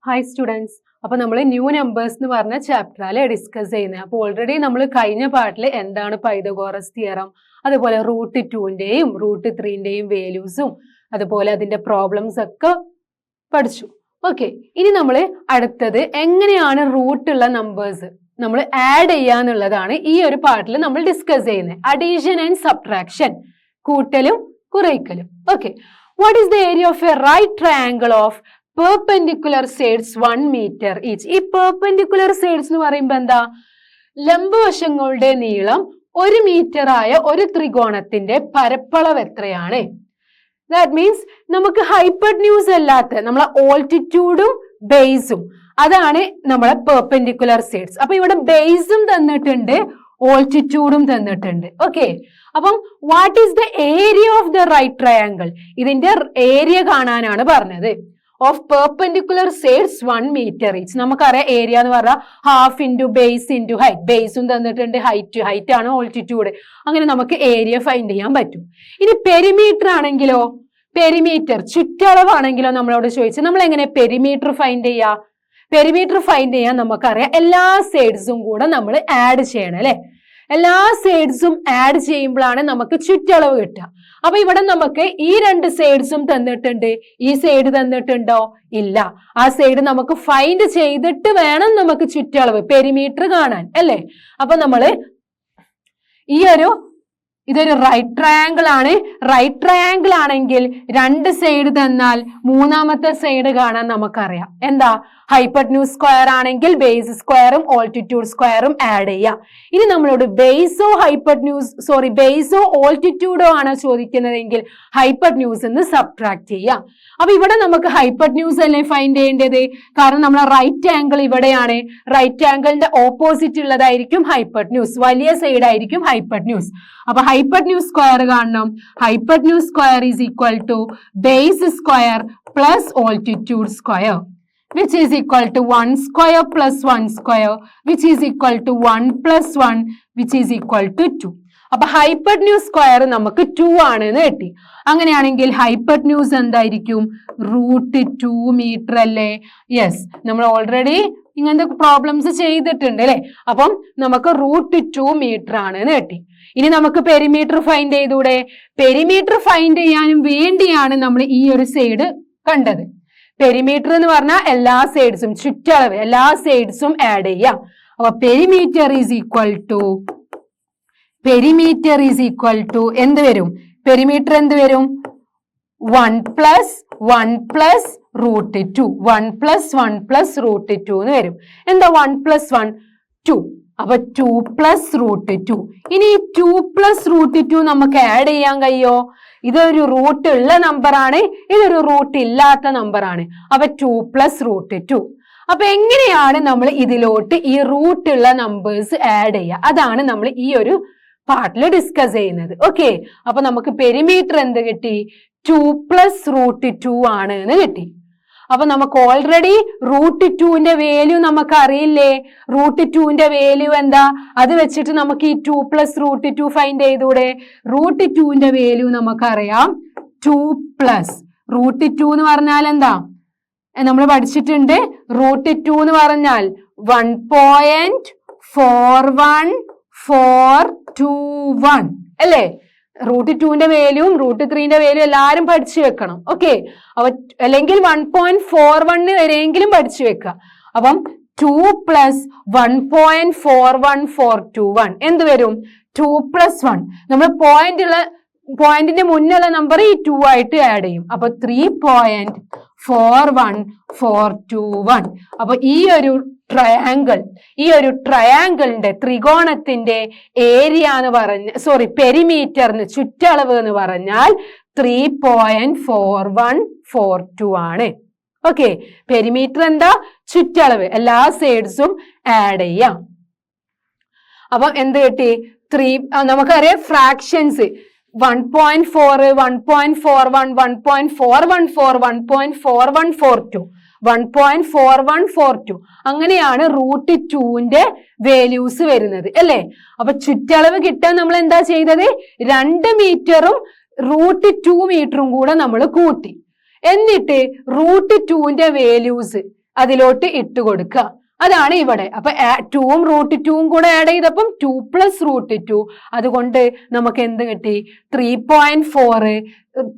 Hi students. അപ്പൊ നമ്മൾ new numbers എന്ന് പറഞ്ഞ ചാപ്റ്ററിൽ ഡിസ്കസ് ചെയ്യുന്നത്. അപ്പോൾ ഓൾറെഡി നമ്മൾ കഴിഞ്ഞ പാർട്ടിൽ എന്താണ് പൈതഗോറസ് തിയറം, അതുപോലെ റൂട്ട് 2ന്റെയും റൂട്ട് 3ന്റെയും വാല്യൂസും അതുപോലെ അതിന്റെ പ്രോബ്ലംസ് ഒക്കെ പഠിച്ചു. ഓക്കെ, ഇനി നമ്മൾ അടുത്തത് എങ്ങനെയാണ് റൂട്ട് ഉള്ള നമ്പേഴ്സ് നമ്മൾ ആഡ് ചെയ്യാന്നുള്ളതാണ് ഈ ഒരു പാർട്ടിൽ നമ്മൾ ഡിസ്കസ് ചെയ്യുന്നത്. അഡീഷൻ ആൻഡ് സബ്ട്രാക്ഷൻ, കൂട്ടലും കുറയ്ക്കലും. Okay, what is the area of a right triangle of perpendicular sides 1 meter each? ഈ perpendicular sides എന്ന് പറയുമ്പോൾ എന്താ? ലംബവശങ്ങളുടെ നീളം 1 മീറ്റർ ആയ ഒരു ത്രികോണത്തിന്റെ പരപ്പളവ് എത്രയാണ്? ദാറ്റ് മീൻസ് നമുക്ക് ഹൈപ്പർന്യൂസ് അല്ലാത്ത നമ്മളെ ഓൾട്ടിറ്റ്യൂഡും ബേസും അതാണ് നമ്മളെ പെർപെൻഡിക്കുലർ സൈഡ്സ്. അപ്പൊ ഇവിടെ ബേസും തന്നിട്ടുണ്ട്, ഓൾട്ടിറ്റ്യൂഡും തന്നിട്ടുണ്ട്. ഓക്കെ, അപ്പം what is the area of the right triangle? ഇതിന്റെ ഏരിയ കാണാനാണ് പറഞ്ഞത്. Of perpendicular sides 1 metre each. നമുക്കറിയാം ഏരിയ എന്ന് പറഞ്ഞാൽ half into base into height. ബേസും തന്നിട്ടുണ്ട്, ഹൈറ്റ് ആണ് ഓൾട്ടിറ്റ്യൂഡ്. അങ്ങനെ നമുക്ക് ഏരിയ ഫൈൻഡ് ചെയ്യാൻ പറ്റും. ഇനി പെരിമീറ്റർ ആണെങ്കിലോ, പെരിമീറ്റർ ചുറ്റളവാണെങ്കിലോ നമ്മളോട് ചോദിച്ചാൽ നമ്മൾ എങ്ങനെ പെരിമീറ്റർ ഫൈൻഡ് ചെയ്യാ? പെരിമീറ്റർ ഫൈൻഡ് ചെയ്യാൻ നമുക്കറിയാം എല്ലാ സൈഡ്സും കൂടെ നമ്മൾ ആഡ് ചെയ്യണം അല്ലെ. എല്ലാ സൈഡ്സും ആഡ് ചെയ്യുമ്പോഴാണ് നമുക്ക് ചുറ്റളവ് കിട്ടുക. അപ്പൊ ഇവിടെ നമുക്ക് ഈ 2 സൈഡ്സും തന്നിട്ടുണ്ട്, ഈ സൈഡ് തന്നിട്ടുണ്ടോ? ഇല്ല. ആ സൈഡ് നമുക്ക് ഫൈൻഡ് ചെയ്തിട്ട് വേണം നമുക്ക് ചുറ്റളവ് പെരിമീറ്റർ കാണാൻ അല്ലേ. അപ്പൊ നമ്മള് ഇതൊരു റൈറ്റ് ട്രയാങ്കിൾ ആണ്. റൈറ്റ് ട്രയാങ്കിൾ ആണെങ്കിൽ 2 സൈഡ് തന്നാൽ മൂന്നാമത്തെ സൈഡ് കാണാൻ നമുക്കറിയാം. എന്താ? ഹൈപ്പർന്യൂസ് സ്ക്വയർ ആണെങ്കിൽ ബേസ് സ്ക്വയറും ഓൾട്ടിറ്റ്യൂഡ് സ്ക്വയറും ആഡ് ചെയ്യാം. ഇനി നമ്മളോട് ബേസോ ഓൾട്ടിറ്റ്യൂഡോ ആണ് ചോദിക്കുന്നതെങ്കിൽ ഹൈപ്പർന്യൂസ് എന്ന് സബ്ട്രാക്ട് ചെയ്യാം. അപ്പൊ ഇവിടെ നമുക്ക് ഹൈപ്പർന്യൂസ് അല്ലേ ഫൈൻഡ് ചെയ്യേണ്ടത്? കാരണം നമ്മളെ റൈറ്റ് ആംഗിൾ ഇവിടെയാണ്. റൈറ്റ് ആംഗിളിന്റെ ഓപ്പോസിറ്റ് ഉള്ളതായിരിക്കും ഹൈപ്പർന്യൂസ്, വലിയ സൈഡ് ആയിരിക്കും ഹൈപ്പർന്യൂസ്. അപ്പൊ ഹൈപ്പർന്യൂസ് സ്ക്വയർ കാണണം. Hypotenuse square is equal to base square plus altitude square, which is equal to 1 square plus 1 square, which is equal to 1 plus 1, which is equal to 2. അപ്പൊ hypotenuse square നമുക്ക് 2 ആണെന്ന് കിട്ടി. അങ്ങനെയാണെങ്കിൽ ഹൈപ്പർന്യൂസ് എന്തായിരിക്കും? Root 2 metre അല്ലേ? Yes, നമ്മൾ already ഇങ്ങനത്തെ problems ചെയ്തിട്ടുണ്ട് അല്ലെ. അപ്പം നമുക്ക് റൂട്ട് 2 മീറ്റർ ആണെന്ന് കിട്ടി. ഇനി നമുക്ക് പെരിമീറ്റർ ഫൈൻഡ് ചെയ്തൂടെ? പെരിമീറ്റർ ഫൈൻഡ് ചെയ്യാനും വേണ്ടിയാണ് നമ്മൾ ഈ ഒരു സൈഡ് കണ്ടത്. പെരിമീറ്റർ എന്ന് പറഞ്ഞാൽ എല്ലാ സൈഡ്സും, ചുറ്റളവ് എല്ലാ സൈഡ്സും ആഡ് ചെയ്യാം. അപ്പൊ പെരിമീറ്റർ ഈസ് ഈക്വൽ ടു എന്ത് വരും? പെരിമീറ്റർ എന്ത് വരും? 1 പ്ലസ് റൂട്ട് 2. 1 പ്ലസ് റൂട്ട് 2 എന്ന് വരും. എന്താ 1 പ്ലസ് 1? 2. അപ്പൊ 2 പ്ലസ് റൂട്ട് 2. ഇനി 2 പ്ലസ് റൂട്ട് 2 നമുക്ക് ആഡ് ചെയ്യാൻ കഴിയോ? ഇതൊരു റൂട്ട് ഉള്ള നമ്പർ ആണ്, ഇതൊരു റൂട്ട് ഇല്ലാത്ത നമ്പർ ആണ്. അപ്പൊ 2 പ്ലസ് റൂട്ട് 2. അപ്പൊ എങ്ങനെയാണ് നമ്മൾ ഇതിലോട്ട് ഈ റൂട്ട് ഉള്ള നമ്പേഴ്സ് ആഡ് ചെയ്യുക? അതാണ് നമ്മൾ ഈ ഒരു പാർട്ടിൽ ഡിസ്കസ് ചെയ്യുന്നത്. ഓക്കെ, അപ്പൊ നമുക്ക് പെരിമീറ്റർ എന്ത് കിട്ടി? 2 പ്ലസ് റൂട്ട് 2 ആണ് എന്ന് കിട്ടി. അപ്പൊ നമുക്ക് ഓൾറെഡി റൂട്ട് 2ന്റെ വാല്യൂ നമുക്ക് അറിയില്ലേ? റൂട്ട് 2ന്റെ വാല്യൂ എന്താ? അത് വെച്ചിട്ട് നമുക്ക് ഈ 2 പ്ലസ് റൂട്ട് 2 ഫൈൻഡ് ചെയ്തൂടെ? റൂട്ട് 2ന്റെ വാല്യൂ നമുക്കറിയാം 2 പ്ലസ് റൂട്ട് 2 എന്ന് പറഞ്ഞാൽ എന്താ? നമ്മൾ പഠിച്ചിട്ടുണ്ട്. റൂട്ട് 2 എന്ന് പറഞ്ഞാൽ 1.41421 അല്ലേ? റൂട്ട് 2ന്റെ വാല്യൂവും റൂട്ട് 3ന്റെ വാല്യൂ എല്ലാരും പഠിച്ചു വെക്കണം. ഓക്കെ, അപ്പൊ അല്ലെങ്കിൽ 1.41 വരെയെങ്കിലും പഠിച്ചു വെക്കുക. അപ്പം 2 പ്ലസ് 1.41421 എന്ത് വരും? 2 പ്ലസ് 1. നമ്മൾ പോയിന്റിന്റെ മുന്നുള്ള നമ്പർ ഈ 2 ആയിട്ട് ആഡ് ചെയ്യും. അപ്പൊ 3.41421. അപ്പൊ ഈ ഒരു ട്രയാങ്കിളിന്റെ ത്രികോണത്തിന്റെ ഏരിയ എന്ന് പെരിമീറ്ററിന് ചുറ്റളവ് എന്ന് പറഞ്ഞാൽ 3.4142 ആണ്. ഓക്കെ, പെരിമീറ്റർ എന്താ? ചുറ്റളവ്. എല്ലാ സൈഡ്സും ആഡ് ചെയ്യാം. അപ്പം എന്ത് കിട്ടി? 3. നമുക്കറിയാം ഫ്രാക്ഷൻസ് 1.4, 1.41, 1.414, 1.4142, 1.4142 അങ്ങനെയാണ് റൂട്ട് 2ന്റെ വാല്യൂസ് വരുന്നത് അല്ലേ. അപ്പൊ ചുറ്റളവ് കിട്ടാൻ നമ്മൾ എന്താ ചെയ്തത്? 2 മീറ്ററും റൂട്ട് 2 മീറ്ററും കൂടെ നമ്മൾ കൂട്ടി. എന്നിട്ട് റൂട്ട് 2ന്റെ വാല്യൂസ് അതിലോട്ട് ഇട്ട് കൊടുക്കുക. അതാണ് ഇവിടെ. അപ്പൊ 2ഉം √2ഉം കൂടെ ആഡ് ചെയ്തപ്പം 2 + √2. അതുകൊണ്ട് നമുക്ക് എന്ത് കിട്ടി? 3.4.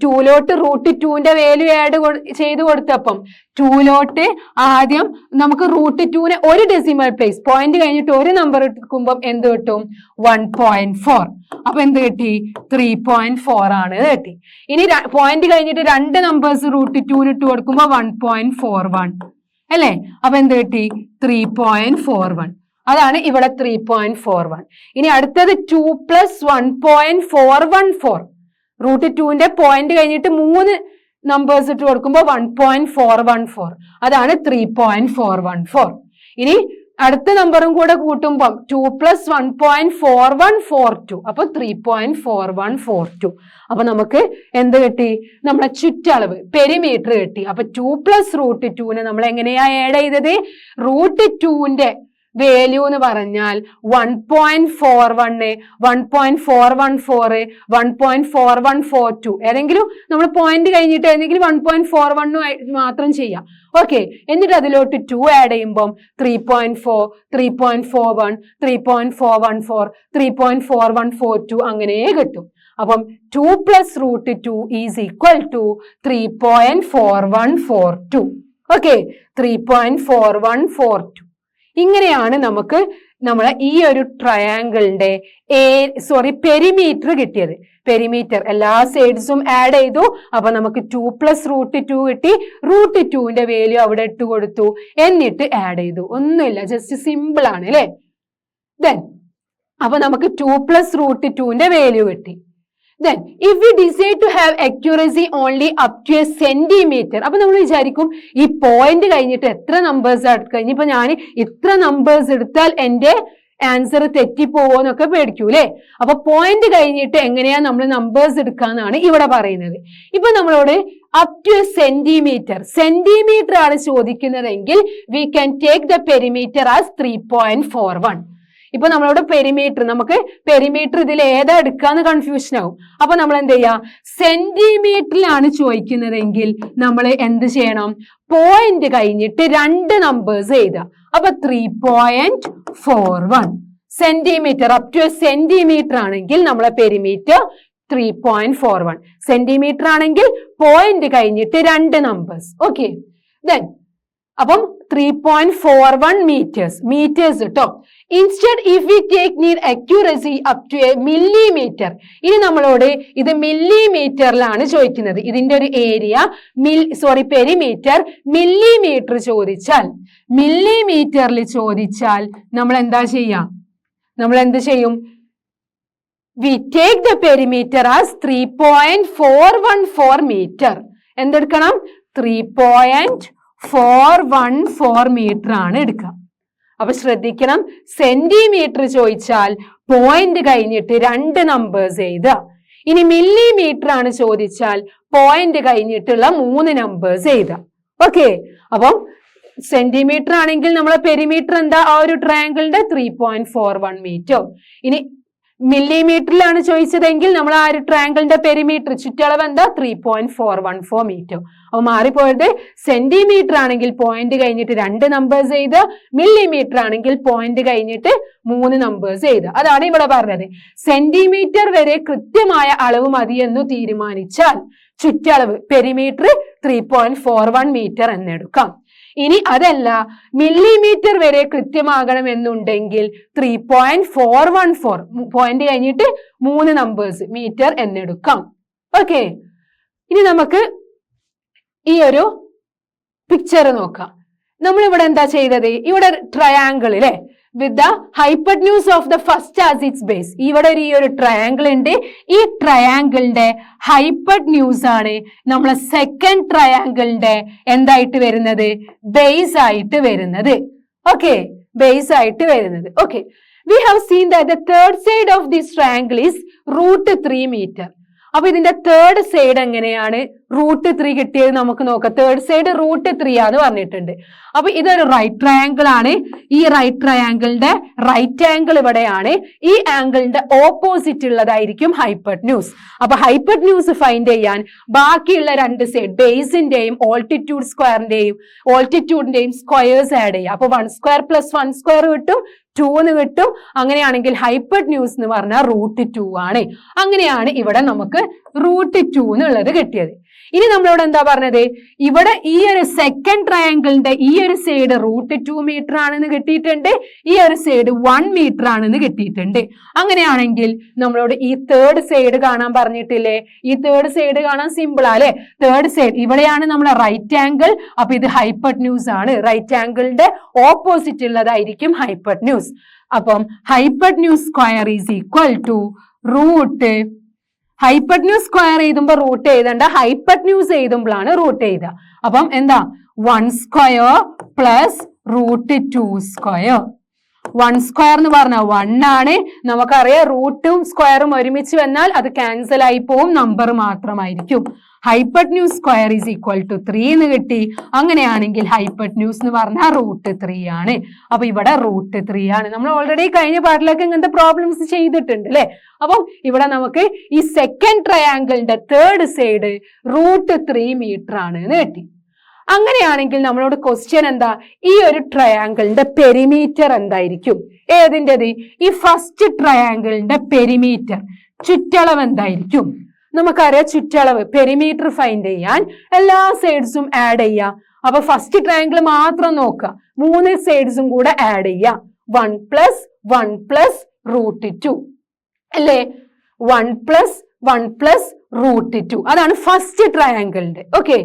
2ലോട്ട് √2ന്റെ വാല്യൂ ആഡ് ചെയ്ത് കൊടുത്തപ്പം 2ലോട്ട് ആദ്യം നമുക്ക് √2നെ ഒരു ഡെസിമൽ പ്ലേസ് പോയിന്റ് കഴിഞ്ഞിട്ട് ഒരു നമ്പർ എടുക്കുമ്പോൾ എന്ത് കിട്ടും? 1.4. അപ്പൊ എന്ത് കിട്ടി? 3.4 ആണ് കിട്ടി. ഇനി പോയിന്റ് കഴിഞ്ഞിട്ട് രണ്ട് നമ്പേഴ്സ് √2ന് ഇട്ട് കൊടുക്കുമ്പോൾ 1.41 അല്ലേ? അപ്പൊ എന്ത് കിട്ടി? 3.41. അതാണ് ഇവിടെ 3.41. ഇനി അടുത്തത് 2 + 1.414. √2ന്റെ പോയിന്റ് കഴിഞ്ഞിട്ട് 3 നമ്പേഴ്സ് ഇട്ട് കൊടുക്കുമ്പോൾ 1.414. അതാണ് 3.414. ഇനി അടുത്ത നമ്പറും കൂടെ കൂട്ടുമ്പോൾ 2 + 1.4142. അപ്പൊ 3.4142. അപ്പൊ നമുക്ക് എന്ത് കിട്ടി? നമ്മുടെ ചുറ്റളവ് പെരിമീറ്റർ കിട്ടി. അപ്പൊ 2 + √2നെ നമ്മൾ എങ്ങനെയാ ആഡ് ചെയ്തത്? √2ന്റെ വാല്യൂ എന്ന് പറഞ്ഞാൽ 1.41, 1.414, 1.4142. ഏതെങ്കിലും നമ്മൾ പോയിന്റ് കഴിഞ്ഞിട്ട് ഏതെങ്കിലും 1.41 മാത്രം ചെയ്യാം. ഓക്കെ, എന്നിട്ട് അതിലോട്ട് 2 ആഡ് ചെയ്യുമ്പോൾ 3.4, 3.41, 3.414, 3.4142 അങ്ങനെ കിട്ടും. അപ്പം 2 + √2 = 3.4142. ഓക്കെ, 3.4142. ഇങ്ങനെയാണ് നമുക്ക് നമ്മളെ ഈ ഒരു ട്രയാങ്കിളിന്റെ പെരിമീറ്റർ കിട്ടിയത്. പെരിമീറ്റർ എല്ലാ സൈഡ്സും ആഡ് ചെയ്തു. അപ്പൊ നമുക്ക് 2 + √2 കിട്ടി. √2ന്റെ വാല്യൂ അവിടെ ഇട്ട് കൊടുത്തു, എന്നിട്ട് ആഡ് ചെയ്തു. ഒന്നുമില്ല, ജസ്റ്റ് സിമ്പിൾ ആണ് അല്ലേ? ദെൻ അപ്പൊ നമുക്ക് 2 + √2ന്റെ വാല്യൂ കിട്ടി. Then, if we decide to have accuracy only up to a centimeter, അപ്പൊ നമ്മൾ വിചാരിക്കും ഈ പോയിന്റ് കഴിഞ്ഞിട്ട് എത്ര നമ്പേഴ്സ് എടുക്കാം, ഇപ്പൊ ഞാൻ ഇത്ര നമ്പേഴ്സ് എടുത്താൽ എന്റെ ആൻസർ തെറ്റിപ്പോവോന്നൊക്കെ പേടിക്കൂലേ? അപ്പൊ പോയിന്റ് കഴിഞ്ഞിട്ട് എങ്ങനെയാ നമ്മൾ നമ്പേഴ്സ് എടുക്കാന്നാണ് ഇവിടെ പറയുന്നത്. ഇപ്പൊ നമ്മളോട് അപ് ടു എ സെന്റിമീറ്റർ ആണ് ചോദിക്കുന്നതെങ്കിൽ we can take the perimeter as 3.41. ഇപ്പൊ നമ്മളോട് നമുക്ക് പെരിമീറ്റർ ഇതിൽ ഏതാ എടുക്കാന്ന് കൺഫ്യൂഷൻ ആവും. അപ്പൊ നമ്മൾ എന്ത് ചെയ്യാ? സെന്റിമീറ്ററിലാണ് ചോദിക്കുന്നതെങ്കിൽ നമ്മൾ എന്ത് ചെയ്യണം? പോയിന്റ് കഴിഞ്ഞിട്ട് രണ്ട് നമ്പേഴ്സ് എഴുതാം. അപ്പൊ 3.41 centimetre. Up to a centimetre ആണെങ്കിൽ നമ്മളെ പെരിമീറ്റർ 3.41. സെന്റിമീറ്റർ ആണെങ്കിൽ പോയിന്റ് കഴിഞ്ഞിട്ട് രണ്ട് നമ്പേഴ്സ്. ഓക്കെ, ദെൻ അപ്പം 3.41 മീറ്റേഴ്സ് കേട്ടോ. Instead if we take need accuracy up to a millimetre. ഇനി നമ്മളോട് ഇത് മില്ലിമീറ്ററിലാണ് ചോദിക്കുന്നത്. ഇതിന്റെ ഒരു ഏരിയ പെരിമീറ്റർ മില്ലിമീറ്റർ മില്ലിമീറ്ററിൽ ചോദിച്ചാൽ നമ്മൾ എന്താ ചെയ്യാം? നമ്മൾ എന്ത് ചെയ്യും? We take the perimeter as 3.414 metre. എന്തെടുക്കണം? 3.414 മീറ്റർ ആണ് എടുക്കുക. അപ്പൊ ശ്രദ്ധിക്കണം, സെന്റിമീറ്റർ ചോദിച്ചാൽ പോയിന്റ് കഴിഞ്ഞിട്ട് രണ്ട് നമ്പേഴ്സ് എഴുതുക. ഇനി മില്ലിമീറ്റർ ആണ് ചോദിച്ചാൽ പോയിന്റ് കഴിഞ്ഞിട്ടുള്ള 3 നമ്പേഴ്സ് എഴുതുക. ഓക്കെ, അപ്പം സെന്റിമീറ്റർ ആണെങ്കിൽ നമ്മളെ പെരിമീറ്റർ എന്താ? ആ ഒരു ട്രയാങ്കിളിന്റെ 3.41 മീറ്റർ. ഇനി മില്ലിമീറ്ററിലാണ് ചോദിച്ചതെങ്കിൽ നമ്മൾ ആ ഒരു ട്രയാങ്കിളിന്റെ പെരിമീറ്റർ ചുറ്റളവ് എന്താ? 3.414 മീറ്റർ. അപ്പൊ മാറിപ്പോയത് സെന്റിമീറ്റർ ആണെങ്കിൽ പോയിന്റ് കഴിഞ്ഞിട്ട് രണ്ട് നമ്പേഴ്സ് എഴുതുക, മില്ലിമീറ്റർ ആണെങ്കിൽ പോയിന്റ് കഴിഞ്ഞിട്ട് 3 നമ്പേഴ്സ് എഴുതുക. അതാണ് ഇവിടെ പറഞ്ഞത്. സെന്റിമീറ്റർ വരെ കൃത്യമായ അളവ് മതിയെന്നു തീരുമാനിച്ചാൽ ചുറ്റളവ് പെരിമീറ്റർ 3.41 മീറ്റർ എന്നെടുക്കാം. ഇനി അതല്ല, മില്ലിമീറ്റർ വരെ കൃത്യമാകണമെന്നുണ്ടെങ്കിൽ 3.414 പോയിന്റ് കഴിഞ്ഞിട്ട് 3 നമ്പേഴ്സ് മീറ്റർ എന്നെടുക്കാം. ഓക്കെ, ഇനി നമുക്ക് ഈ ഒരു പിക്ചർ നോക്കാം. നമ്മളിവിടെ എന്താ ചെയ്തത്? ഇവിടെ ട്രയാങ്കിൾ അല്ലെ, with the hypotenuse of the first as its base. ഇവിടെ ഈ ഒരു ട്രയാങ്കിൾ ഉണ്ട്. ഈ ട്രയാങ്കിളിന്റെ ഹൈപ്പട്ന്യൂസ് ആണ് നമ്മളെ സെക്കൻഡ് ട്രയാങ്കിളിന്റെ എന്തായിട്ട് വരുന്നത്? ബേസ് ആയിട്ട് വരുന്നത്. ഓക്കെ, ബേസ് ആയിട്ട് വരുന്നത്. Okay, we have seen that the third side of this triangle is √3 meter. അപ്പൊ ഇതിന്റെ തേർഡ് സൈഡ് എങ്ങനെയാണ് √3 കിട്ടിയത് നമുക്ക് നോക്കാം. തേർഡ് സൈഡ് √3 ആന്ന് പറഞ്ഞിട്ടുണ്ട്. അപ്പൊ ഇതൊരു റൈറ്റ് ട്രയാങ്കിൾ ആണ്. ഈ റൈറ്റ് ട്രയാങ്കിളിന്റെ റൈറ്റ് ആംഗിൾ ഇവിടെയാണ്. ഈ ആംഗിളിന്റെ ഓപ്പോസിറ്റ് ഉള്ളതായിരിക്കും ഹൈപ്പർട്യൂസ്. അപ്പൊ ഹൈപ്പർട്യൂസ് ഫൈൻഡ് ചെയ്യാൻ ബാക്കിയുള്ള രണ്ട് സൈഡ് ബേസിന്റെയും ഓൾട്ടിറ്റ്യൂഡിന്റെയും സ്ക്വയേഴ്സ് ആഡ് ചെയ്യാം. അപ്പൊ 1² + 1² കിട്ടും, 2 കിട്ടും. അങ്ങനെയാണെങ്കിൽ ഹൈപ്പർട്യൂസ് എന്ന് പറഞ്ഞാൽ √2 ആണ്. അങ്ങനെയാണ് ഇവിടെ നമുക്ക് √2 എന്നുള്ളത് കിട്ടിയത്. ഇനി നമ്മളോട് എന്താ പറഞ്ഞത്? ഇവിടെ ഈ ഒരു സെക്കൻഡ് ട്രയാങ്കിളിന്റെ ഈ ഒരു സൈഡ് √2 മീറ്റർ ആണെന്ന് കിട്ടിയിട്ടുണ്ട്, ഈ ഒരു സൈഡ് 1 മീറ്റർ ആണെന്ന് കിട്ടിയിട്ടുണ്ട്. അങ്ങനെയാണെങ്കിൽ നമ്മളോട് ഈ തേർഡ് സൈഡ് കാണാൻ പറഞ്ഞിട്ടില്ലേ? ഈ തേർഡ് സൈഡ് കാണാൻ സിമ്പിൾ അല്ലേ? തേർഡ് സൈഡ് ഇവിടെയാണ് നമ്മുടെ റൈറ്റ് ആംഗിൾ. അപ്പൊ ഇത് ഹൈപ്പർട്യൂസ് ആണ്. റൈറ്റ് ആംഗിളിന്റെ ഓപ്പോസിറ്റ് ഉള്ളതായിരിക്കും ഹൈപ്പർട്യൂസ്. അപ്പം hypotenuse square is equal to hypotenuse square എഴുതുമ്പോ റൂട്ട് എഴുതണ്ട, ഹൈപ്പർട്യൂസ് എഴുതുമ്പോഴാണ് റൂട്ട് എഴുതുക. അപ്പം എന്താ 1² + √2². 1² എന്ന് പറഞ്ഞാൽ 1 ആണ്. നമുക്കറിയാം റൂട്ടും സ്ക്വയറും ഒരുമിച്ച് വന്നാൽ അത് ക്യാൻസൽ ആയി പോവും, നമ്പർ മാത്രമായിരിക്കും. ഹൈപ്പർട്യൂസ് സ്ക്വയർ ഈസ് ഈക്വൽ ടു 3 എന്ന് കിട്ടി. അങ്ങനെയാണെങ്കിൽ ഹൈപ്പർട്യൂസ് എന്ന് പറഞ്ഞാൽ √3 ആണ്. അപ്പൊ ഇവിടെ √3 ആണ്. നമ്മൾ ഓൾറെഡി കഴിഞ്ഞ പാർട്ടിലൊക്കെ ഇങ്ങനത്തെ പ്രോബ്ലംസ് ചെയ്തിട്ടുണ്ട് അല്ലെ? അപ്പം ഇവിടെ നമുക്ക് ഈ സെക്കൻഡ് ട്രയാങ്കിളിന്റെ തേർഡ് സൈഡ് √3 മീറ്റർ ആണ് എന്ന് കിട്ടി. അങ്ങനെയാണെങ്കിൽ നമ്മളോട് ക്വസ്റ്റ്യൻ എന്താ? ഈ ഒരു ട്രയാങ്കിളിന്റെ പെരിമീറ്റർ എന്തായിരിക്കും? ഏതിൻ്റെത്? ഈ ഫസ്റ്റ് ട്രയാങ്കിളിന്റെ പെരിമീറ്റർ, ചുറ്റളവ് എന്തായിരിക്കും? നമുക്കറിയാം ചുറ്റളവ് പെരിമീറ്റർ ഫൈൻഡ് ചെയ്യാൻ എല്ലാ സൈഡ്സും ആഡ് ചെയ്യാം. അപ്പൊ ഫസ്റ്റ് ട്രയാങ്കിൾ മാത്രം നോക്കുക, 3 സൈഡ്സും കൂടെ ആഡ് ചെയ്യാം. 1 + 1 + √2 അല്ലേ? 1 + 1 + √2 അതാണ് ഫസ്റ്റ് ട്രയാങ്കിളിന്റെ. ഓക്കെ,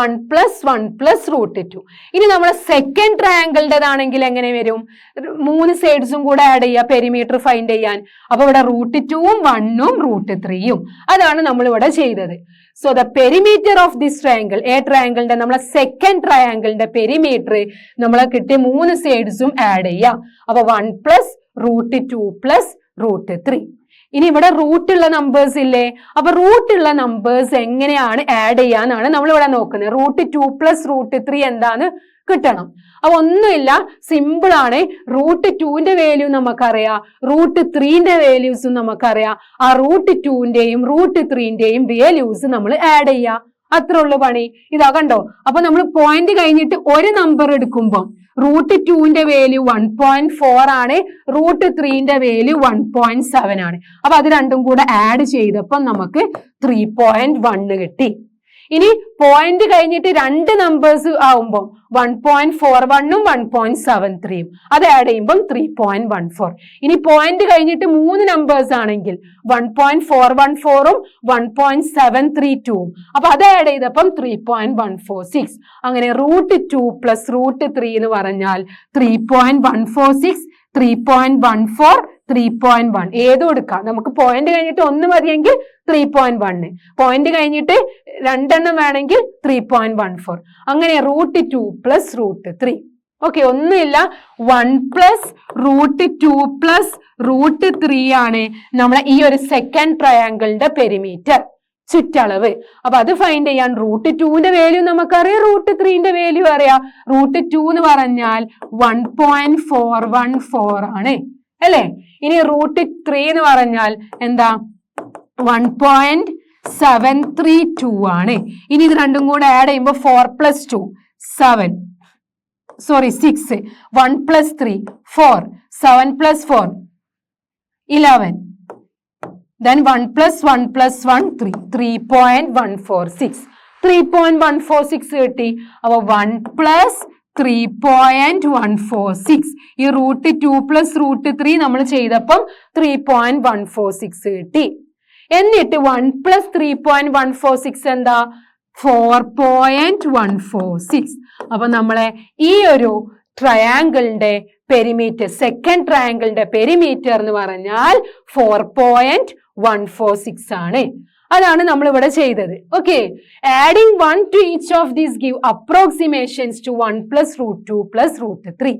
1 + 1 + √2. ഇനി നമ്മളെ സെക്കൻഡ് ട്രയാങ്കിളിൻ്റെതാണെങ്കിൽ എങ്ങനെ വരും? 3 സൈഡ്സും കൂടെ ആഡ് ചെയ്യുക പെരിമീറ്റർ ഫൈൻഡ് ചെയ്യാൻ. അപ്പൊ ഇവിടെ √2ഉം 1ഉം √3ഉം അതാണ് നമ്മൾ ഇവിടെ ചെയ്തത്. So the perimeter of this triangle, ട്രയാങ്കിളിന്റെ നമ്മളെ സെക്കൻഡ് ട്രയാങ്കിളിന്റെ പെരിമീറ്റർ നമ്മളെ കിട്ടിയ 3 സൈഡ്സും ആഡ് ചെയ്യാം. അപ്പൊ 1 + √2 + √3. ഇനി ഇവിടെ റൂട്ടുള്ള നമ്പേഴ്സ് ഇല്ലേ? അപ്പൊ റൂട്ടുള്ള നമ്പേഴ്സ് എങ്ങനെയാണ് ആഡ് ചെയ്യാന്നാണ് നമ്മൾ ഇവിടെ നോക്കുന്നത്. √2 + √3 എന്താന്ന് കിട്ടണം. അപ്പൊ ഒന്നുമില്ല, സിമ്പിൾ ആണ്. √2ന്റെ വാല്യൂ നമുക്കറിയാം, √3ന്റെ വാല്യൂസും നമുക്കറിയാം. ആ √2ന്റെയും √3ന്റെയും വാല്യൂസ് നമ്മൾ ആഡ് ചെയ്യാം. അത്ര ഉള്ളു പണി. ഇതാ കണ്ടോ? അപ്പൊ നമ്മൾ പോയിന്റ് കഴിഞ്ഞിട്ട് ഒരു നമ്പർ എടുക്കുമ്പോൾ √2ന്റെ വാല്യൂ 1.4 ആണ്, √3ന്റെ വാല്യൂ 1.7 ആണ്. അപ്പൊ അത് രണ്ടും കൂടെ ആഡ് ചെയ്തപ്പോൾ നമുക്ക് 3.1 കിട്ടി. ഇനി പോയിന്റ് കഴിഞ്ഞിട്ട് 2 നമ്പേഴ്സ് ആവുമ്പോൾ 1.41ഉം 1.73ഉം അത് ആഡ് ചെയ്യുമ്പോൾ 3.14. ഇനി പോയിന്റ് കഴിഞ്ഞിട്ട് 3 നമ്പേഴ്സ് ആണെങ്കിൽ 1.414ഉം 1.732ഉം അപ്പൊ അത് ആഡ് ചെയ്തപ്പം 3.146. അങ്ങനെ √2 + √3 എന്ന് പറഞ്ഞാൽ 3.146, 3.14, 3.1 ഏതും എടുക്കാം. നമുക്ക് പോയിന്റ് കഴിഞ്ഞിട്ട് 1 മതിയെങ്കിൽ 3.1, പോയിന്റ് കഴിഞ്ഞിട്ട് 2 വേണമെങ്കിൽ 3.14. അങ്ങനെ √2 + √3. ഓക്കെ, ഒന്നുമില്ല, 1 + √2 + √3 ആണ് നമ്മളെ ഈ ഒരു സെക്കൻഡ് ട്രയാങ്കിളിന്റെ പെരിമീറ്റർ, ചുറ്റളവ്. അപ്പൊ അത് ഫൈൻഡ് ചെയ്യാൻ √2ന്റെ വാല്യൂ നമുക്കറിയാം, √3ന്റെ വാല്യൂ അറിയാം. √2 എന്ന് പറഞ്ഞാൽ 1.414 ആണ് അല്ലെ? ഇനി √3 എന്ന് പറഞ്ഞാൽ എന്താ? 1.732 ആണ്. ഇനി ഇത് രണ്ടും കൂടെ ആഡ് ചെയ്യുമ്പോൾ 4 + 2 7, 6, 1 + 3 4, 7 + 4 11, then 1 + 1 + 1 3, 3.146. 3.146 കിട്ടി. അപ്പൊ 1 + 3.146. ഈ √2 + √3 നമ്മൾ ചെയ്തപ്പം 3.146 കിട്ടി. എന്നിട്ട് 1 + 3.146 എന്താ? 4.146. അപ്പൊ നമ്മളെ ഈ ഒരു ട്രയാങ്കിളിന്റെ പെരിമീറ്റർ, സെക്കൻഡ് ട്രയാങ്കിളിന്റെ പെരിമീറ്റർ എന്ന് പറഞ്ഞാൽ 4.146 ആണ്. അതാണ് നമ്മൾ ഇവിടെ ചെയ്തത്. Okay, adding 1 to each of these give approximations to 1 + √2 + √3.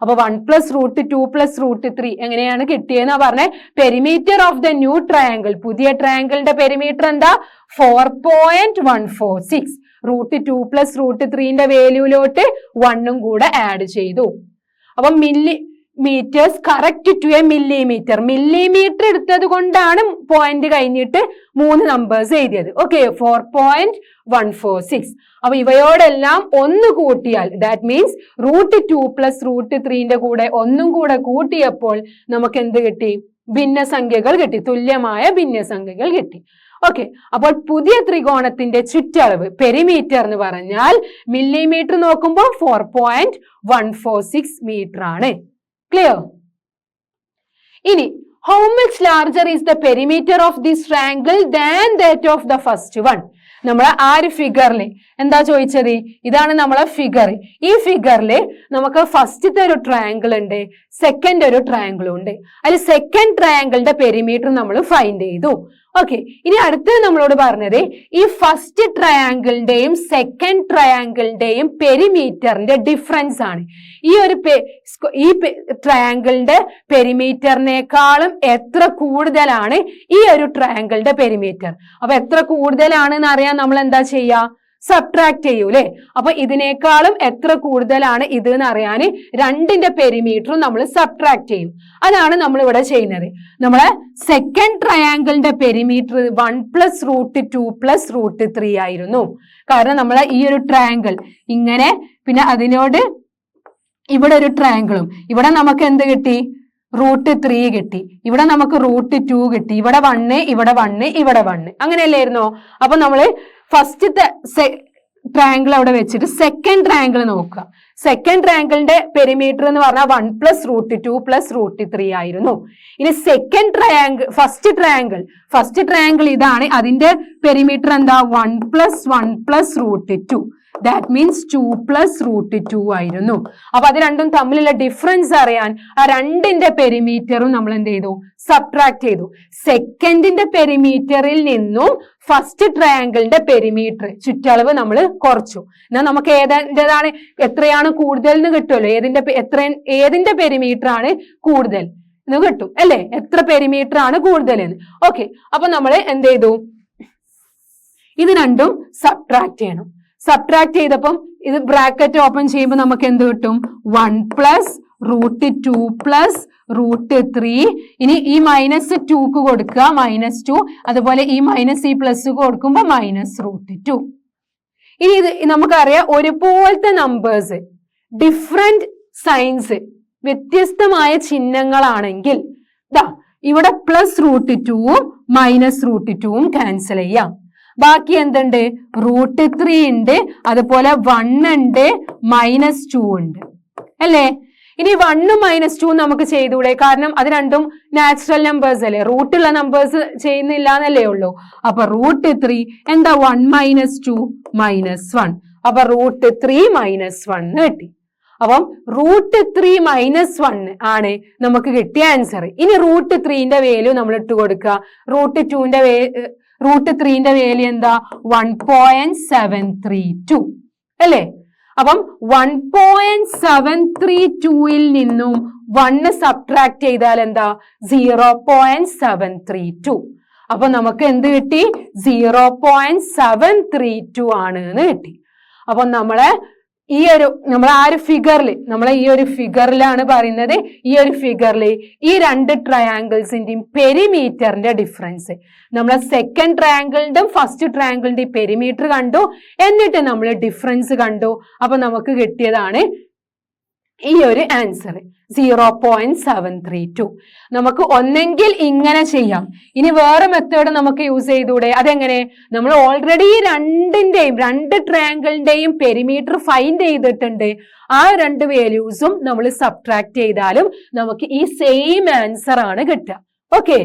അപ്പൊ 1 + √2 + √3 എങ്ങനെയാണ് കിട്ടിയെന്നാ പറഞ്ഞ perimeter of the new triangle. പുതിയ ട്രയാങ്കിളിന്റെ പെരിമീറ്റർ എന്താ? 4.146. √2 + √3ന്റെ വാല്യൂലോട്ട് 1 കൂടെ ആഡ് ചെയ്തു. അപ്പൊ millimetres correct to a millimetre. Millimetre എടുത്തത് കൊണ്ടാണ് പോയിന്റ് കഴിഞ്ഞിട്ട് 3 നമ്പേഴ്സ് എഴുതിയത്. ഓക്കെ, 4.146. അപ്പൊ ഇവയോടെല്ലാം 1 കൂട്ടിയാൽ ദാറ്റ് മീൻസ് √2 + √3ന്റെ കൂടെ 1 കൂടെ കൂട്ടിയപ്പോൾ നമുക്ക് എന്ത് കിട്ടി? ഭിന്നസംഖ്യകൾ കിട്ടി, തുല്യമായ ഭിന്നസംഖ്യകൾ കിട്ടി. ഓക്കെ, അപ്പോൾ പുതിയ ത്രികോണത്തിന്റെ ചുറ്റളവ് പെരിമീറ്റർ എന്ന് പറഞ്ഞാൽ മില്ലിമീറ്റർ നോക്കുമ്പോൾ 4.146 മീറ്റർ ആണ്. ക്ലിയർ? ഇനി how much larger is the perimeter of this triangle than that of the first one? നമ്മളെ ആ ഒരു ഫിഗറിൽ എന്താ ചോദിച്ചത്? ഇതാണ് നമ്മളെ ഫിഗർ. ഈ ഫിഗറിൽ നമുക്ക് ഫസ്റ്റത്തെ ഒരു ട്രയാങ്കിൾ ഉണ്ട്, സെക്കൻഡ് ഒരു ട്രയാങ്കിളും ഉണ്ട്. അതിൽ സെക്കൻഡ് ട്രയാങ്കിളിന്റെ പെരിമീറ്റർ നമ്മൾ ഫൈൻഡ് ചെയ്തു. ഓക്കെ, ഇനി അടുത്തത് നമ്മളോട് പറഞ്ഞത് ഈ ഫസ്റ്റ് ട്രയാങ്കിളിന്റെയും സെക്കൻഡ് ട്രയാങ്കിളിന്റെയും പെരിമീറ്ററിന്റെ ഡിഫറൻസ് ആണ്. ഈ ട്രയാങ്കിളിന്റെ പെരിമീറ്ററിനേക്കാളും എത്ര കൂടുതലാണ് ഈ ഒരു ട്രയാങ്കിളിന്റെ പെരിമീറ്റർ. അപ്പൊ എത്ര കൂടുതലാണെന്ന് അറിയാൻ നമ്മൾ എന്താ ചെയ്യാ? സബ്ട്രാക്ട് ചെയ്യൂലേ. അപ്പൊ ഇതിനേക്കാളും എത്ര കൂടുതലാണ് ഇത് എന്ന് അറിയാൻ രണ്ടിന്റെ പെരിമീറ്ററും നമ്മൾ സബ്ട്രാക്ട് ചെയ്യും. അതാണ് നമ്മൾ ഇവിടെ ചെയ്യുന്നത്. നമ്മളെ സെക്കൻഡ് ട്രയാങ്കിളിന്റെ പെരിമീറ്റർ 1 + √2 + √3 ആയിരുന്നു. കാരണം നമ്മളെ ഈ ഒരു ട്രയാങ്കിൾ ഇങ്ങനെ, പിന്നെ അതിനോട് ഇവിടെ ഒരു ട്രയാങ്കിളും, ഇവിടെ നമുക്ക് എന്ത് കിട്ടി? √3 കിട്ടി. ഇവിടെ നമുക്ക് √2 കിട്ടി. ഇവിടെ 1, ഇവിടെ 1, ഇവിടെ 1. അങ്ങനെയല്ലായിരുന്നോ? അപ്പൊ നമ്മള് ഫസ്റ്റത്തെ ട്രയാങ്കിൾ അവിടെ വെച്ചിട്ട് സെക്കൻഡ് ട്രയാങ്കിൾ നോക്കുക. സെക്കൻഡ് ട്രയാങ്കിളിന്റെ പെരിമീറ്റർ എന്ന് പറഞ്ഞാൽ 1 + √2 + √3 ആയിരുന്നു. ഇനി സെക്കൻഡ് ട്രയാങ്കിൾ, ഫസ്റ്റ് ട്രയാങ്കിൾ ഇതാണ്. അതിന്റെ പെരിമീറ്റർ എന്താ? 1 + 1 + √2. ദാറ്റ് മീൻസ് 2 + √2 ആയിരുന്നു. അപ്പൊ അത് രണ്ടും തമ്മിലുള്ള ഡിഫറൻസ് അറിയാൻ ആ രണ്ടിന്റെ പെരിമീറ്ററും നമ്മൾ എന്ത് ചെയ്തു? സബ്ട്രാക്ട് ചെയ്തു. സെക്കൻഡിന്റെ പെരിമീറ്ററിൽ നിന്നും ഫസ്റ്റ് ട്രയാങ്കിളിന്റെ പെരിമീറ്റർ ചുറ്റളവ് നമ്മൾ കുറച്ചു. എന്നാൽ നമുക്ക് ഏതിൻ്റെതാണ് എത്രയാണ് കൂടുതൽ എന്ന് കിട്ടുമല്ലോ. ഏതിന്റെ പെരിമീറ്റർ ആണ് കൂടുതൽ എന്ന് കിട്ടും അല്ലെ? എത്ര പെരിമീറ്റർ ആണ് കൂടുതൽ എന്ന്. ഓക്കെ, അപ്പൊ നമ്മൾ എന്ത് ചെയ്തു? ഇത് രണ്ടും സബ്ട്രാക്ട് ചെയ്യണം. സബ്ട്രാക്ട് ചെയ്തപ്പം ഇത് ബ്രാക്കറ്റ് ഓപ്പൺ ചെയ്യുമ്പോൾ നമുക്ക് എന്ത് കിട്ടും? 1 + √2 + √3. ഇനി ഈ -2 കൊടുക്കുക, -2. അതുപോലെ ഈ ഈ പ്ലസ് കൊടുക്കുമ്പോൾ -√2. ഇനി ഇത് നമുക്കറിയാം, ഒരുപോലത്തെ നമ്പേഴ്സ് ഡിഫറെന്റ് സൈൻസ് വ്യത്യസ്തമായ ചിഹ്നങ്ങളാണെങ്കിൽ ഇവിടെ +√2ഉം -√2ഉം ക്യാൻസൽ ചെയ്യാം. ബാക്കി എന്തുണ്ട്? √3 ഉണ്ട്, അതുപോലെ 1 ഉണ്ട്, -2 ഉണ്ട് അല്ലേ? ഇനി 1ഉം -2 നമുക്ക് ചെയ്തൂടെ? കാരണം അത് രണ്ടും നാച്ചുറൽ നമ്പേഴ്സ് അല്ലേ, റൂട്ടുള്ള നമ്പേഴ്സ് ചെയ്യുന്നില്ല എന്നല്ലേ ഉള്ളൂ. അപ്പൊ √3 എന്താ? 1 - 2 -1. അപ്പൊ √3 -1 കിട്ടി. അപ്പം √3 -1 ആണ് നമുക്ക് കിട്ടിയ ആൻസർ. ഇനി √3ന്റെ വാല്യൂ നമ്മൾ ഇട്ട് കൊടുക്കുക. √3ന്റെ വാല്യൂ എന്താ? 1.732 അല്ലേ? അപ്പം 1.732ൽ നിന്നും 1 സബ്ട്രാക്ട് ചെയ്താൽ എന്താ? 0.732. അപ്പൊ നമുക്ക് എന്ത് കിട്ടി? 0.732 ആണ് എന്ന് കിട്ടി. അപ്പൊ നമ്മളെ ഈ ഒരു ഫിഗറിലാണ് പറയുന്നത്. ഈ ഒരു ഫിഗറിൽ ഈ രണ്ട് ട്രയാങ്കിൾസിന്റെയും പെരിമീറ്ററിന്റെ ഡിഫറൻസ്, നമ്മളെ സെക്കൻഡ് ട്രയാങ്കിളിന്റെയും ഫസ്റ്റ് ട്രയാങ്കിളിന്റെയും പെരിമീറ്റർ കണ്ടു, എന്നിട്ട് നമ്മൾ ഡിഫറൻസ് കണ്ടു. അപ്പൊ നമുക്ക് കിട്ടിയതാണ് ഈ ഒരു ആൻസർ 0.732. നമുക്ക് ഒന്നെങ്കിൽ ഇങ്ങനെ ചെയ്യാം, ഇനി വേറെ മെത്തേഡ് നമുക്ക് യൂസ് ചെയ്തൂടെ? അതെങ്ങനെ? നമ്മൾ ഓൾറെഡി രണ്ട് ട്രയാങ്കിളിന്റെയും പെരിമീറ്റർ ഫൈൻഡ് ചെയ്തിട്ടുണ്ട്. ആ രണ്ട് വാല്യൂസും നമ്മൾ സബ്ട്രാക്ട് ചെയ്താലും നമുക്ക് ഈ സെയിം ആൻസർ ആണ് കിട്ടുക. Okay,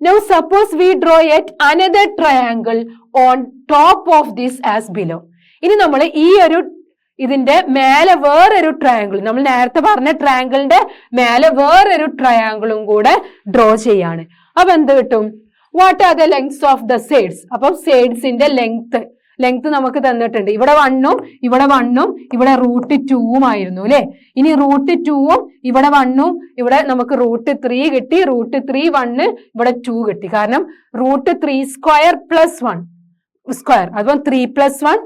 now suppose we draw yet another triangle on top of this as below. ഇനി നമ്മൾ ഈ ഒരു ഇതിന്റെ മേലെ വേറൊരു ട്രയാങ്കിൾ, നമ്മൾ നേരത്തെ പറഞ്ഞ ട്രയാങ്കിളിന്റെ മേലെ വേറൊരു ട്രയാങ്കിളും കൂടെ ഡ്രോ ചെയ്യാണ്. അപ്പൊ എന്ത് കിട്ടും? What are the lengths of the sides? അപ്പം സൈഡ്സിന്റെ ലെങ്ത് നമുക്ക് തന്നിട്ടുണ്ട്. ഇവിടെ 1ഉം ഇവിടെ 1ഉം ഇവിടെ √2 ആയിരുന്നു അല്ലെ. ഇനി √2ഉം ഇവിടെ 1ഉം ഇവിടെ നമുക്ക് √3 കിട്ടി. √3 1 ഇവിടെ 2 കിട്ടി. കാരണം √3² + 1 സ്ക്വയർ അഥവാ 3 + 1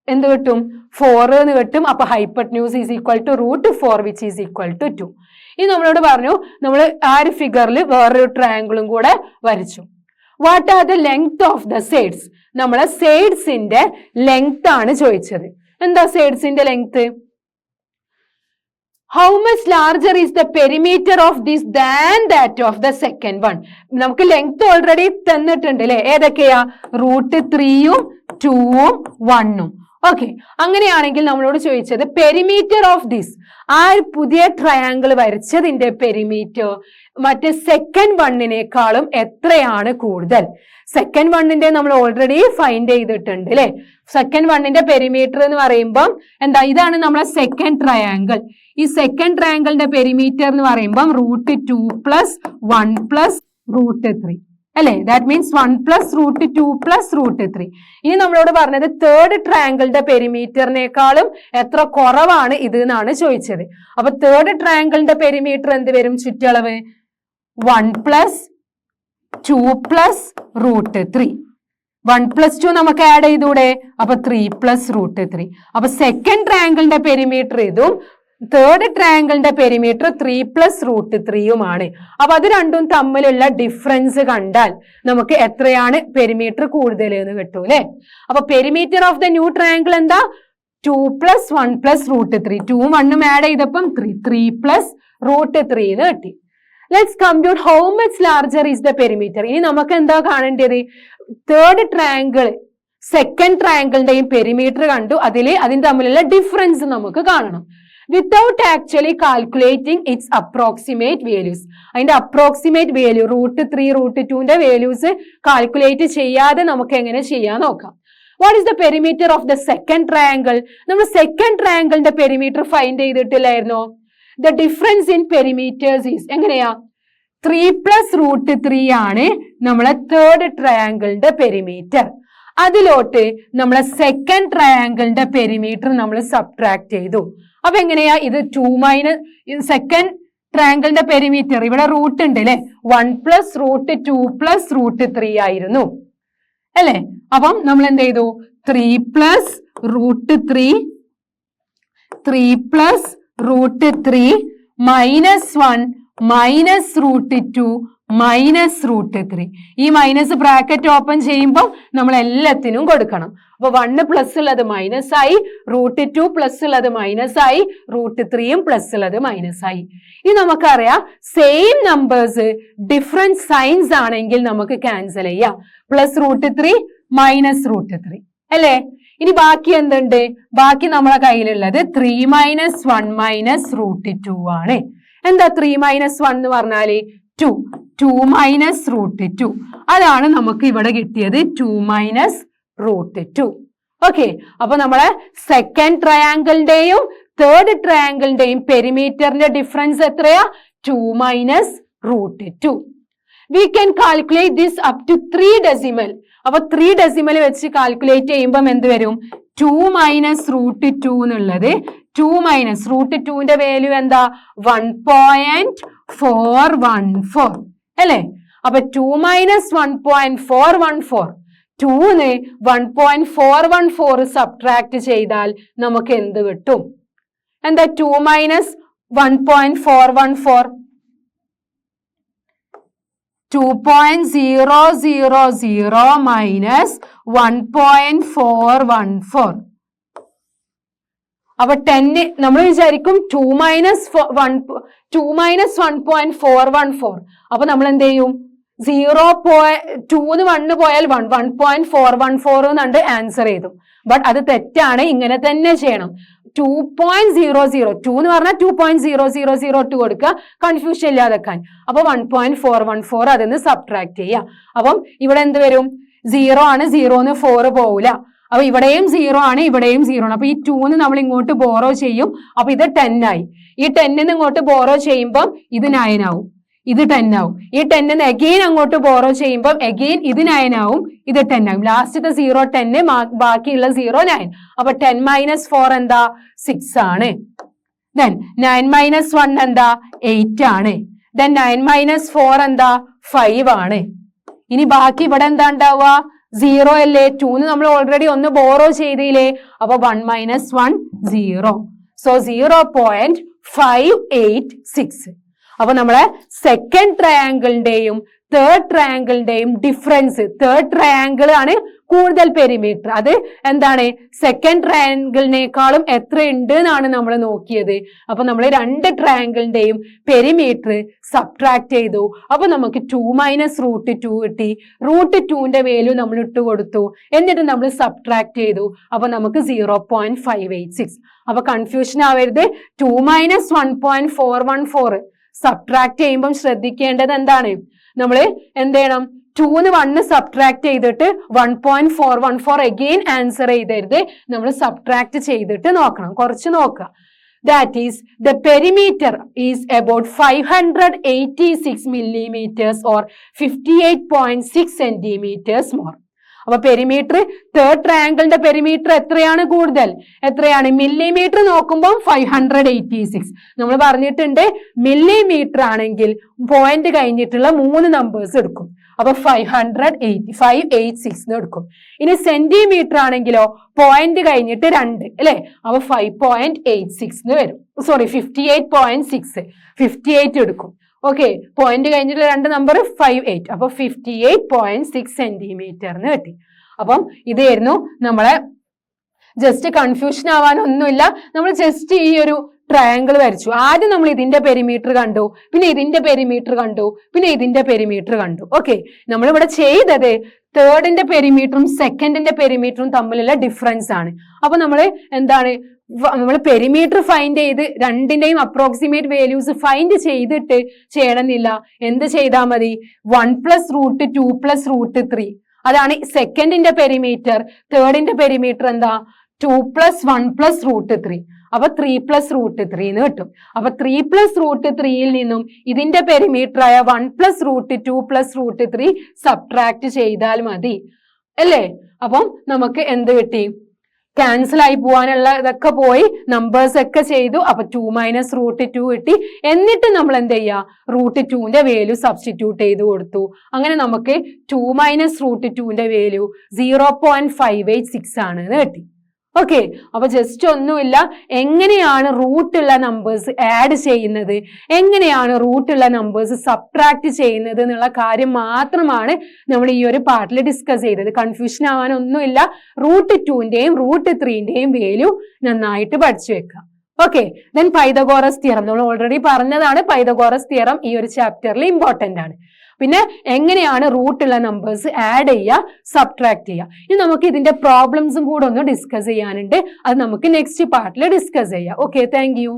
എന്ത് കിട്ടും 4 എന്ന് കിട്ടും. അപ്പൊ hypotenuse is equal to √4 which is equal to 2. ഇനി നമ്മളോട് പറഞ്ഞു നമ്മൾ ആ ഒരു ഫിഗറിൽ വേറൊരു ട്രയാങ്കിളും കൂടെ വരച്ചു. What are the length of the sides? നമ്മളെ സൈഡ്സിന്റെ ലെങ്ത് ആണ് ചോദിച്ചത്. എന്താ സൈഡ്സിന്റെ length? How much larger is the perimeter of this than that of the second one? നമുക്ക് ലെങ്ത് ഓൾറെഡി തന്നിട്ടുണ്ട് അല്ലെ. ഏതൊക്കെയാ? √3ഉം 2ഉം 1ഉം. ഓക്കെ, അങ്ങനെയാണെങ്കിൽ നമ്മളോട് ചോദിച്ചത് പെരിമീറ്റർ ഓഫ് ദിസ്, ആ പുതിയ ട്രയാങ്കിൾ വരച്ചതിന്റെ പെരിമീറ്റർ മറ്റേ സെക്കൻഡ് വണ്ണിനേക്കാളും എത്രയാണ് കൂടുതൽ? സെക്കൻഡ് വണ്ണിന്റെ നമ്മൾ ഓൾറെഡി ഫൈൻഡ് ചെയ്തിട്ടുണ്ട് അല്ലെ. സെക്കൻഡ് വണ്ണിന്റെ പെരിമീറ്റർ എന്ന് പറയുമ്പോൾ എന്താ? ഇതാണ് നമ്മളെ സെക്കൻഡ് ട്രയാങ്കിൾ. ഈ സെക്കൻഡ് ട്രയാങ്കിളിന്റെ പെരിമീറ്റർ എന്ന് പറയുമ്പോൾ √2 + 1 + √3 അല്ലെ. That means 1 + √2 + √3. ഇനി നമ്മളോട് പറഞ്ഞത് തേർഡ് ട്രയാങ്കിളിന്റെ പെരിമീറ്ററിനേക്കാളും എത്ര കുറവാണ് ഇത് എന്നാണ് ചോദിച്ചത്. അപ്പൊ തേർഡ് ട്രയാങ്കിളിന്റെ പെരിമീറ്റർ എന്ത് വരും? ചുറ്റളവ് 1 + 2 + √3. 1 + 2 നമുക്ക് ആഡ് ചെയ്തൂടെ? അപ്പൊ 3 + √3. അപ്പൊ സെക്കൻഡ് ട്രയാങ്കിളിന്റെ പെരിമീറ്റർ ഇതും തേർഡ് ട്രയാങ്കിളിന്റെ പെരിമീറ്റർ 3 + √3യുമാണ്. അപ്പൊ അത് രണ്ടും തമ്മിലുള്ള ഡിഫറൻസ് കണ്ടാൽ നമുക്ക് എത്രയാണ് പെരിമീറ്റർ കൂടുതൽ എന്ന് കിട്ടും അല്ലെ. അപ്പൊ perimeter of the new triangle എന്താ? 2 + 1 + √3. 2ഉം 1ഉം ആഡ് ചെയ്തപ്പം 3 + √3 എന്ന് കിട്ടി. Let's compute how much larger is the perimeter. ഇനി നമുക്ക് എന്താ കാണേണ്ടത്? തേർഡ് ട്രയാങ്കിൾ സെക്കൻഡ് ട്രയാങ്കിളിന്റെയും പെരിമീറ്റർ കണ്ടു. അതിന് തമ്മിലുള്ള ഡിഫറൻസ് നമുക്ക് കാണണം. Without actually calculating its approximate values. അതിന്റെ അപ്രോക്സിമേറ്റ് വാല്യൂ √3 √2ന്റെ വാല്യൂസ് കാൽക്കുലേറ്റ് ചെയ്യാതെ നമുക്ക് എങ്ങനെ ചെയ്യാൻ നോക്കാം. What is the perimeter of the second triangle? നമ്മൾ സെക്കൻഡ് ട്രയാങ്കിളിന്റെ പെരിമീറ്റർ ഫൈൻഡ് ചെയ്തിട്ടില്ലായിരുന്നോ? The difference in perimeters is എങ്ങനെയാ? 3 + √3 ആണ് നമ്മളെ തേർഡ് ട്രയാങ്കിളിന്റെ പെരിമീറ്റർ. അതിലോട്ട് നമ്മളെ സെക്കൻഡ് ട്രയാങ്കിളിന്റെ പെരിമീറ്റർ നമ്മൾ സബ്ട്രാക്ട് ചെയ്തു. അപ്പൊ എങ്ങനെയാ? ഇത് 2 സെക്കൻഡ് ട്രയാങ്കിളിന്റെ പെരിമീറ്റർ ഇവിടെ റൂട്ട് ഉണ്ട് അല്ലെ. 1 + √2 + √3 ആയിരുന്നു അല്ലെ. അപ്പം നമ്മൾ എന്ത് ചെയ്തു? 3 + √3 + √3 -1 -√2 -√3. ഈ മൈനസ് ബ്രാക്കറ്റ് ഓപ്പൺ ചെയ്യുമ്പോൾ നമ്മൾ എല്ലാത്തിനും കൊടുക്കണം. അപ്പൊ 1 പ്ലസ് ഉള്ളത് മൈനസ് ആയി, √2 പ്ലസ് ഉള്ളത് മൈനസ് ആയി, √3യും പ്ലസ് ഉള്ളത് മൈനസ് ആയി. ഇനി നമുക്കറിയാം സെയിം നമ്പേഴ്സ് ഡിഫറെന്റ് സൈൻസ് ആണെങ്കിൽ നമുക്ക് ക്യാൻസൽ ചെയ്യാം. +√3 -√3 അല്ലേ. ഇനി ബാക്കി എന്തുണ്ട്? ബാക്കി നമ്മളെ കയ്യിലുള്ളത് 3 - 1 -√2 ആണ്. എന്താ 3 - 1 എന്ന് പറഞ്ഞാല് 2 -√2. അതാണ് നമുക്ക് ഇവിടെ കിട്ടിയത് 2 -√2. ഓക്കെ, അപ്പൊ നമ്മളെ സെക്കൻഡ് ട്രയാങ്കിളിന്റെയും തേർഡ് ട്രയാങ്കിളിന്റെയും പെരിമീറ്ററിന്റെ ഡിഫറൻസ് എത്രയാ? 2 -√2. We can calculate this up to 3 decimal. അപ്പൊ 3 decimal വെച്ച് കാൽക്കുലേറ്റ് ചെയ്യുമ്പോൾ എന്ത് വരും? 2 -√2 എന്നുള്ളത് 2 -√2ന്റെ വാല്യൂ എന്താ? 1.414 അല്ലെ. അപ്പൊ 2 - 1.414, 2ന് 1.414 സബ്ട്രാക്ട് ചെയ്താൽ നമുക്ക് എന്ത് കിട്ടും? എന്താ 2 - 1.414? 2.000 -1.414. അപ്പൊ 10 നമ്മൾ വിചാരിക്കും 2 - 1.414. അപ്പൊ നമ്മൾ എന്ത് ചെയ്യും? 2ന്ന് 1 പോയാൽ 1.414 എന്നുണ്ട് ആൻസർ ചെയ്തു. ബട്ട് അത് തെറ്റാണ്. ഇങ്ങനെ തന്നെ ചെയ്യണം. 2.00 2 എന്ന് പറഞ്ഞാൽ 2.0002 കൊടുക്കുക, കൺഫ്യൂഷൻ ഇല്ലാതെക്കാൻ. അപ്പൊ 1.414 അതിന്ന് സബ്ട്രാക്ട് ചെയ്യുക. അപ്പം ഇവിടെ എന്ത് വരും? 0 ആണ്. 0ന്ന് 4 പോവില്ല. അപ്പൊ ഇവിടെയും 0 ആണ്, ഇവിടെയും 0 ആണ്. അപ്പൊ ഈ 2ന്ന് നമ്മൾ ഇങ്ങോട്ട് ബോറോ ചെയ്യും. അപ്പൊ ഇത് 10 ആയി. ഈ 10ന്ന് ഇങ്ങോട്ട് ബോറോ ചെയ്യുമ്പോൾ ഇത് 9 ആവും. ഇത് 10 ആവും. ഈ 10 അഗെയിൻ അങ്ങോട്ട് ബോറോ ചെയ്യുമ്പോൾ അഗെയിൻ ഇത് 9 ആവും, ഇത് 10 ആവും. ലാസ്റ്റത്തെ 0 10, ബാക്കിയുള്ള 0 9. അപ്പൊ 10 - 4 എന്താ 6 ആണ്. Then 9 - 1 എന്താ 8 ആണ്. Then 9 - 4 എന്താ 5 ആണ്. ഇനി ബാക്കി ഇവിടെ എന്താ ഉണ്ടാവുക 0 അല്ലേ. 2 നമ്മൾ ഓൾറെഡി ഒന്ന് ബോറോ ചെയ്തില്ലേ. അപ്പൊ 1 - 1 0. സോ 0.586. അപ്പൊ നമ്മളെ സെക്കൻഡ് ട്രയാങ്കിളിന്റെയും തേർഡ് ട്രയാങ്കിളിന്റെയും ഡിഫറൻസ്, തേർഡ് ട്രയാങ്കിൾ ആണ് കൂടുതൽ പെരിമീറ്റർ. അത് എന്താണ് സെക്കൻഡ് ട്രയാങ്കിളിനേക്കാളും എത്ര ഉണ്ട് എന്നാണ് നമ്മൾ നോക്കിയത്. അപ്പൊ നമ്മൾ രണ്ട് ട്രയാങ്കിളിന്റെയും പെരിമീറ്റർ സബ്ട്രാക്ട് ചെയ്തു. അപ്പൊ നമുക്ക് 2 - √2 കിട്ടി. √2ന്റെ വാല്യൂ നമ്മൾ ഇട്ട് കൊടുത്തു, എന്നിട്ട് നമ്മൾ സബ്ട്രാക്ട് ചെയ്തു. അപ്പൊ നമുക്ക് 0.586. അപ്പൊ കൺഫ്യൂഷൻ ആവരുത്. 2 - 1.414 സബ്ട്രാക്ട് ചെയ്യുമ്പോൾ ശ്രദ്ധിക്കേണ്ടത് എന്താണ്, നമ്മൾ എന്ത് ചെയ്യണം, 2 1 സബ്ട്രാക്ട് ചെയ്തിട്ട് 1.414 അഗെയിൻ ആൻസർ ചെയ്തരുത്. നമ്മൾ സബ്ട്രാക്ട് ചെയ്തിട്ട് നോക്കണം, കുറച്ച് നോക്കുക. That is, the perimeter is about 586 millimeters or 58.6 centimeters more. അപ്പൊ പെരിമീറ്റർ തേർഡ് ട്രയാങ്കിളിന്റെ പെരിമീറ്റർ എത്രയാണ് കൂടുതൽ, എത്രയാണ് മില്ലിമീറ്റർ നോക്കുമ്പോൾ 586. നമ്മൾ പറഞ്ഞിട്ടുണ്ട് മില്ലിമീറ്റർ ആണെങ്കിൽ പോയിന്റ് കഴിഞ്ഞിട്ടുള്ള 3 നമ്പേഴ്സ് എടുക്കും. അപ്പൊ 586 എടുക്കും. ഇനി സെന്റിമീറ്റർ ആണെങ്കിലോ പോയിന്റ് കഴിഞ്ഞിട്ട് 2 അല്ലെ, അപ്പൊ 5.86 വരും. സോറി 58.6, 58 എടുക്കും. ഓക്കെ, പോയിന്റ് കഴിഞ്ഞിട്ടുള്ള 2 നമ്പർ 58. അപ്പൊ 58.6 സെന്റിമീറ്റർ കിട്ടി. അപ്പം ഇതായിരുന്നു നമ്മളെ. ജസ്റ്റ് കൺഫ്യൂഷൻ ആവാനൊന്നുമില്ല, നമ്മൾ ജസ്റ്റ് ഈ ഒരു ട്രയാങ്കിൾ വരച്ചു. ആദ്യം നമ്മൾ ഇതിന്റെ പെരിമീറ്റർ കണ്ടു, പിന്നെ ഇതിന്റെ പെരിമീറ്റർ കണ്ടു, പിന്നെ ഇതിന്റെ പെരിമീറ്റർ കണ്ടു. ഓക്കെ, നമ്മളിവിടെ ചെയ്തത് തേർഡിന്റെ പെരിമീറ്ററും സെക്കൻഡിന്റെ പെരിമീറ്ററും തമ്മിലുള്ള ഡിഫറൻസ് ആണ്. അപ്പൊ നമ്മൾ എന്താണ്, നമ്മൾ പെരിമീറ്റർ ഫൈൻഡ് ചെയ്ത് രണ്ടിന്റെയും അപ്രോക്സിമേറ്റ് വാല്യൂസ് ഫൈൻഡ് ചെയ്തിട്ട് ചെയ്യണമെന്നില്ല. എന്ത് ചെയ്താൽ മതി, 1 + √2 + √3 അതാണ് സെക്കൻഡിന്റെ പെരിമീറ്റർ. തേർഡിന്റെ പെരിമീറ്റർ എന്താ 2 + 1 + √3. അപ്പൊ 3 + √3 എന്ന് കിട്ടും. അപ്പൊ 3 + √3യിൽ നിന്നും ഇതിന്റെ പെരിമീറ്റർ ആയ 1 + √2 + √3 സബ്ട്രാക്ട് ചെയ്താൽ മതി അല്ലേ. അപ്പം നമുക്ക് എന്ത് കിട്ടി, ക്യാൻസൽ ആയി പോവാനുള്ള ഇതൊക്കെ പോയി, നമ്പേഴ്സ് ഒക്കെ ചെയ്തു. അപ്പൊ 2 - √2 കിട്ടി. എന്നിട്ട് നമ്മൾ എന്ത് ചെയ്യാ, √2ന്റെ വാല്യൂ സബ്സ്റ്റിറ്റ്യൂട്ട് ചെയ്ത് കൊടുത്തു. അങ്ങനെ നമുക്ക് 2 - √2ന്റെ വാല്യൂ 0.586 ആണ് കിട്ടി. ഓക്കെ, അപ്പൊ ജസ്റ്റ് ഒന്നുമില്ല, എങ്ങനെയാണ് റൂട്ടുള്ള നമ്പേഴ്സ് ആഡ് ചെയ്യുന്നത്, എങ്ങനെയാണ് റൂട്ടുള്ള നമ്പേഴ്സ് സബ്ട്രാക്ട് ചെയ്യുന്നത് എന്നുള്ള കാര്യം മാത്രമാണ് നമ്മൾ ഈ ഒരു പാർട്ടിൽ ഡിസ്കസ് ചെയ്തത്. കൺഫ്യൂഷൻ ആവാനൊന്നുമില്ല. √2ന്റെയും √3ന്റെയും വാല്യൂ നന്നായിട്ട് പഠിച്ചു വെക്കാം. ഓക്കെ, ദെൻ പൈതഗോറസ് തിയറം നമ്മൾ ഓൾറെഡി പറഞ്ഞതാണ്. പൈതഗോറസ് തിയറം ഈ ഒരു ചാപ്റ്ററിൽ ഇമ്പോർട്ടന്റ് ആണ്. പിന്നെ എങ്ങനെയാണ് റൂട്ടുള്ള നമ്പേഴ്സ് ആഡ് ചെയ്യുക, സബ്ട്രാക്ട് ചെയ്യുക. ഇനി നമുക്ക് ഇതിന്റെ പ്രോബ്ലംസും കൂടെ ഒന്ന് ഡിസ്കസ് ചെയ്യാനുണ്ട്. അത് നമുക്ക് നെക്സ്റ്റ് പാർട്ടിൽ ഡിസ്കസ് ചെയ്യാം. Okay, thank you.